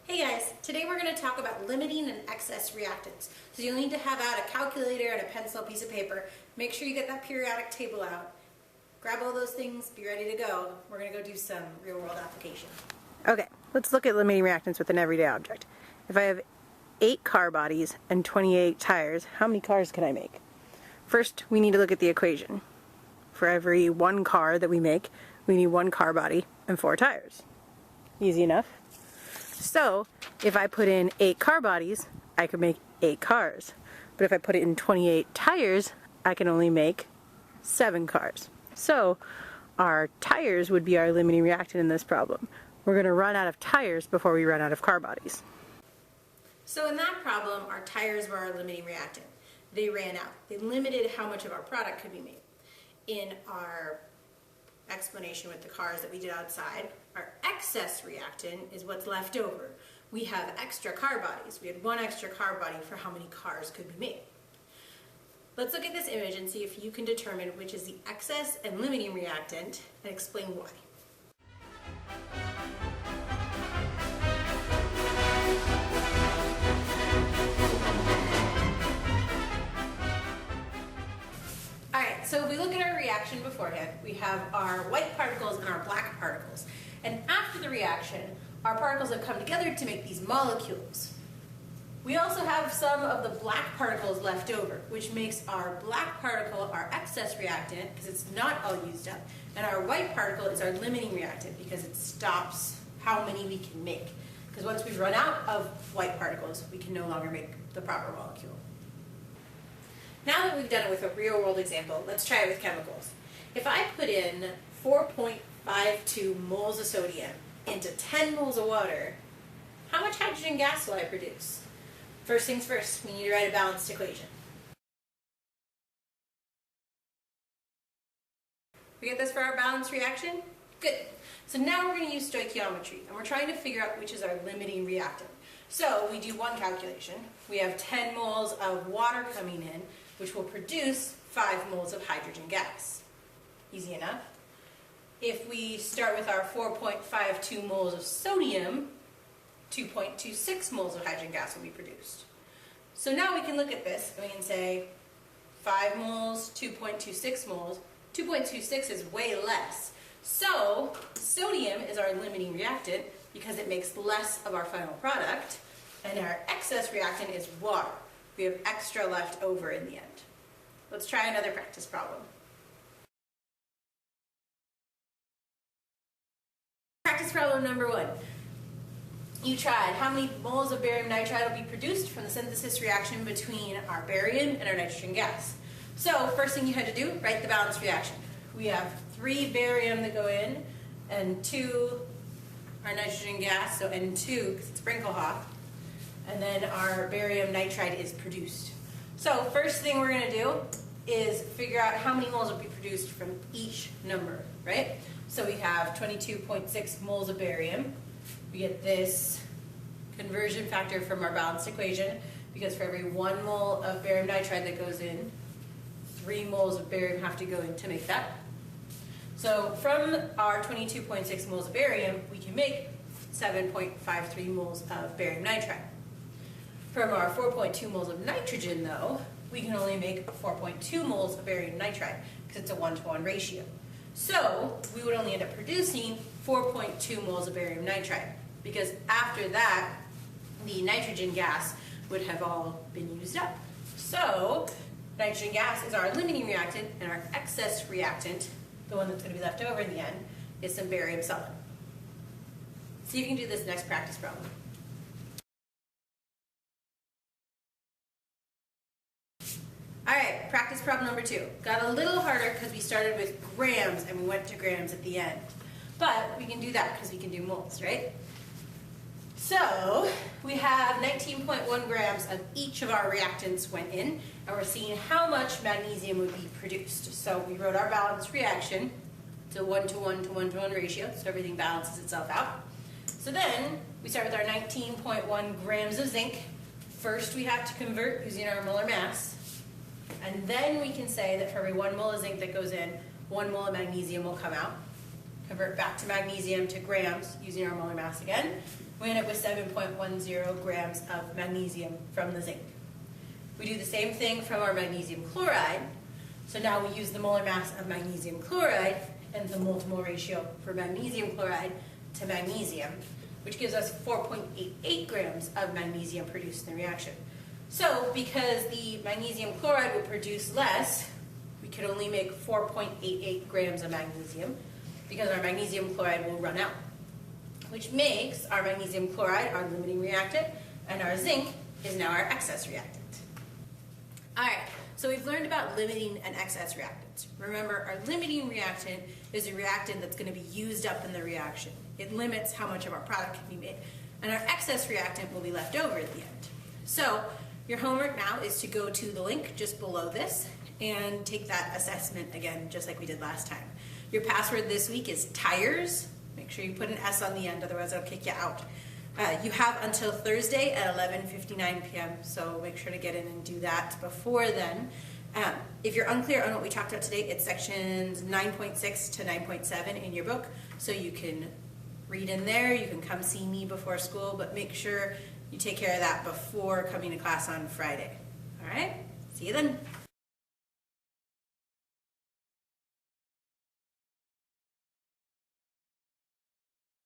Hey guys, today we're going to talk about limiting and excess reactants. So you'll need to have out a calculator and a pencil, piece of paper. Make sure you get that periodic table out. Grab all those things, be ready to go. We're going to go do some real world application. Okay, let's look at limiting reactants with an everyday object. If I have 8 car bodies and 28 tires, how many cars can I make? First, we need to look at the equation. For every 1 car that we make, we need 1 car body and 4 tires. Easy enough. So, if I put in 8 car bodies, I could make 8 cars. But if I put it in 28 tires, I can only make 7 cars. So, our tires would be our limiting reactant in this problem. We're going to run out of tires before we run out of car bodies. So in that problem, our tires were our limiting reactant. They ran out. They limited how much of our product could be made. In our explanation with the cars that we did outside, our excess reactant is what's left over. We have extra car bodies. We had 1 extra car body for how many cars could be made. Let's look at this image and see if you can determine which is the excess and limiting reactant and explain why. Alright, so if we look at our reaction beforehand, we have our white particles and our black particles. And after the reaction, our particles have come together to make these molecules. We also have some of the black particles left over, which makes our black particle our excess reactant because it's not all used up. And our white particle is our limiting reactant because it stops how many we can make. Because once we run out of white particles, we can no longer make the proper molecule. Now that we've done it with a real world example, let's try it with chemicals. If I put in 4.52 moles of sodium into 10 moles of water, how much hydrogen gas will I produce? First things first, we need to write a balanced equation. We get this for our balanced reaction? Good. So now we're going to use stoichiometry, and we're trying to figure out which is our limiting reactant. So we do one calculation. We have 10 moles of water coming in, which will produce 5 moles of hydrogen gas. Easy enough. If we start with our 4.52 moles of sodium, 2.26 moles of hydrogen gas will be produced. So now we can look at this and we can say 5 moles, 2.26 moles. 2.26 is way less. So sodium is our limiting reactant because it makes less of our final product, and our excess reactant is water. We have extra left over in the end. Let's try another practice problem. Practice problem number 1. You tried how many moles of barium nitride will be produced from the synthesis reaction between our barium and our nitrogen gas. So first thing you had to do, write the balanced reaction. We have 3 barium that go in and 2 our nitrogen gas, so N2 because it's Brinkelhoff, and then our barium nitride is produced. So first thing we're going to do is figure out how many moles will be produced from each number, right? So we have 22.6 moles of barium. We get this conversion factor from our balanced equation because for every 1 mole of barium nitride that goes in, 3 moles of barium have to go in to make that. So from our 22.6 moles of barium, we can make 7.53 moles of barium nitride. From our 4.2 moles of nitrogen, though, we can only make 4.2 moles of barium nitride because it's a 1-to-1 ratio. So we would only end up producing 4.2 moles of barium nitride because after that, the nitrogen gas would have all been used up. So nitrogen gas is our limiting reactant, and our excess reactant, the one that's going to be left over in the end, is some barium sulfate. See if you can do this next practice problem. Alright, practice problem number 2. Got a little harder because we started with grams and we went to grams at the end. But we can do that because we can do moles, right? So we have 19.1 grams of each of our reactants went in, and we're seeing how much magnesium would be produced. So we wrote our balanced reaction. It's a 1-to-1 to 1-to-1 ratio, so everything balances itself out. So then we start with our 19.1 grams of zinc. First we have to convert using our molar mass. And then we can say that for every 1 mole of zinc that goes in, 1 mole of magnesium will come out. Convert back to magnesium to grams using our molar mass again. we end up with 7.10 grams of magnesium from the zinc. We do the same thing from our magnesium chloride. So now we use the molar mass of magnesium chloride and the mole-to-mole ratio for magnesium chloride to magnesium, which gives us 4.88 grams of magnesium produced in the reaction. So because the magnesium chloride will produce less, we could only make 4.88 grams of magnesium because our magnesium chloride will run out, which makes our magnesium chloride our limiting reactant and our zinc is now our excess reactant. All right, so we've learned about limiting and excess reactants. Remember, our limiting reactant is a reactant that's going to be used up in the reaction. It limits how much of our product can be made. And our excess reactant will be left over at the end. So your homework now is to go to the link just below this and take that assessment again, just like we did last time. Your password this week is tires. Make sure you put an S on the end, otherwise it'll kick you out. You have until Thursday at 11:59 p.m., so make sure to get in and do that before then. If you're unclear on what we talked about today, it's sections 9.6 to 9.7 in your book, so you can read in there. You can come see me before school, but make sure you take care of that before coming to class on Friday. All right? See you then.